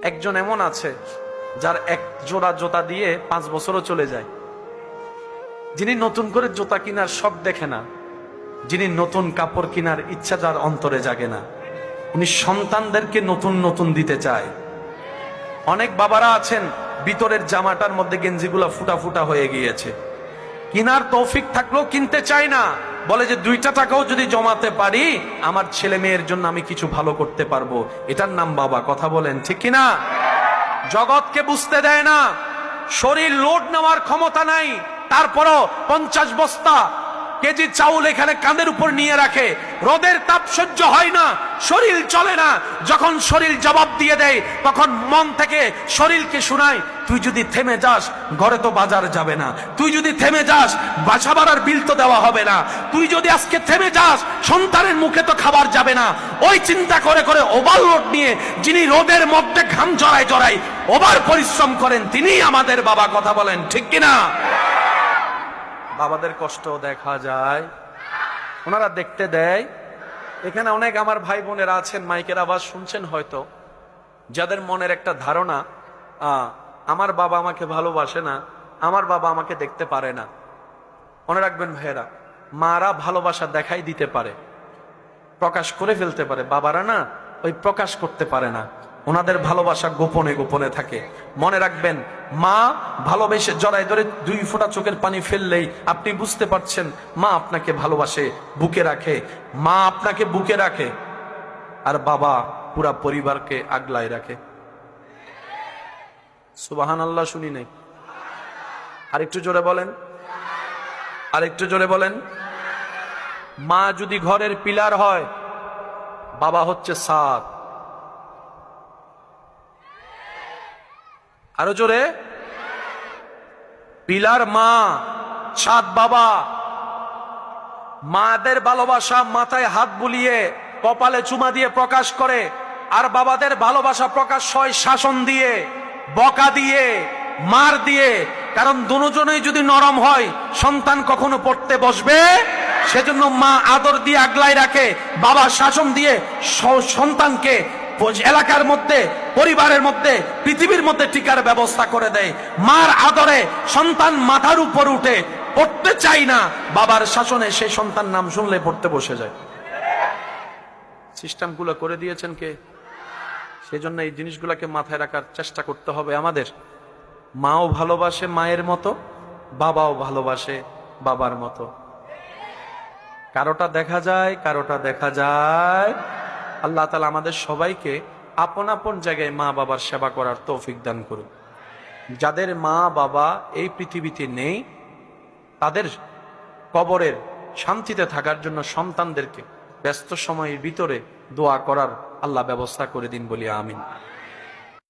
একজন এমন আছে যার এক জোড়া জুতা দিয়ে 5 বছরও চলে যায়, যিনি নতুন করে জুতা কেনার শখ দেখে না, যিনি নতুন কাপড় কেনার ইচ্ছা যার অন্তরে জাগে না, উনি সন্তানদেরকে নতুন নতুন দিতে চায়। অনেক বাবারা আছেন ভিতরের জামাটার মধ্যে গেঞ্জিগুলা ফুটা ফুটা হয়ে গিয়েছে, কিনার তৌফিক থাকলেও কিনতে চায় না, বলে যে 2টা টাকাও যদি জমাতে পারি আমার ছেলে মেয়ের জন্য আমি কিছু ভালো করতে পারবো। এটার নাম বাবা। কথা বলেন ঠিক কিনা? জগৎকে বুঝতে দেয় না, শরীর লোড নেওয়ার ক্ষমতা নাই, তারপরও 50 বস্তা কেজি চাউল এখানে কাঁধের উপর নিয়ে রাখে। রোদের তাপ সহ্য হয় না, শরীর চলে না। যখন শরীর জবাব দিয়ে দেয় তখন মন থেকে শরীরকে শোনায়, তুই যদি থেমে যাস ঘরে তো বাজার যাবে না, তুই যদি থেমে যাস বাসা ভাড়ার বিল তো দেওয়া হবে না, তুই যদি আজকে থেমে যাস সন্তানের মুখে তো খাবার যাবে না। ওই চিন্তা করে করে ওভারলোড নিয়ে যিনি রোদের মধ্যে ঘাম জড়ায় জড়ায় ওভার পরিশ্রম করেন তিনি আমাদের বাবা। কথা বলেন ঠিক কিনা? বাবাদের কষ্ট দেখা যায়, ওনারা দেখতে দেয়। এখানে অনেক আমার ভাই বোনেরা আছেন, মাইকের আওয়াজ শুনছেন হয়তো, যাদের মনের একটা ধারণা আমার বাবা আমাকে ভালোবাসে না, আমার বাবা আমাকে দেখতে পারে না। মনে রাখবেন ভাইয়েরা, মারা ভালোবাসা দেখাই দিতে পারে, প্রকাশ করে ফেলতে পারে, বাবারা না ওই প্রকাশ করতে পারে না, ওনাদের ভালোবাসা গোপনে গোপনে থাকে। মনে রাখবেন, মা ভালোবেসে জড়ায় ধরে 2 ফোঁটা চোখের পানি ফেললেই আপনি বুঝতে পারছেন মা আপনাকে ভালোবাসে, বুকে রাখে। মা আপনাকে বুকে রাখে, আর বাবা পুরা পরিবারকে আগলায় রাখে। সুবহানাল্লাহ শুনি নাই? আরেকটু জোরে বলেন, আরেকটু জোরে বলেন। মা যদি ঘরের পিলার হয়, বাবা হচ্ছে ছাদ। আরো জোরে। পিলার মা, ছাদ বাবা। মাদের ভালোবাসা মাথায় হাত বুলিয়ে কপালে চুমা দিয়ে প্রকাশ করে, আর বাবাদের ভালোবাসা প্রকাশ হয় শাসন দিয়ে, বকা দিয়ে, মার দিয়ে। কারণ দুজনেই যদি নরম হয় সন্তান কখনো পড়তে বসবে, সেজন্য মা আদর দিয়ে আগলায় রাখে, বাবা শাসন দিয়ে সন্তানকে এলাকার মধ্যে, পরিবারের মধ্যে, পৃথিবীর মধ্যে টিকার ব্যবস্থা করে দেয়। মার আদরে সন্তান মাথার উপর উঠে, পড়তে চাই না, বাবার শাসনে সেই সন্তান নাম শুনলে পড়তে বসে যায়। সিস্টেমগুলো করে দিয়েছেন কে? সেজন্য এই জিনিসগুলোকে মাথায় রাখার চেষ্টা করতে হবে আমাদের। মাও ভালোবাসে মায়ের মতো, বাবাও ভালোবাসে বাবার মতো। কারোটা দেখা যায়, কারোটা দেখা যায়। আল্লাহ তাআলা আমাদের সবাইকে আপন আপন জায়গায় মা বাবার সেবা করার তৌফিক দান করুন। যাদের মা বাবা এই পৃথিবীতে নেই, তাদের কবরের শান্তিতে থাকার জন্য সন্তানদেরকে ব্যস্ত সময়ের ভিতরে দোয়া করার আল্লাহ ব্যবস্থা করে দিন বলি আমিন।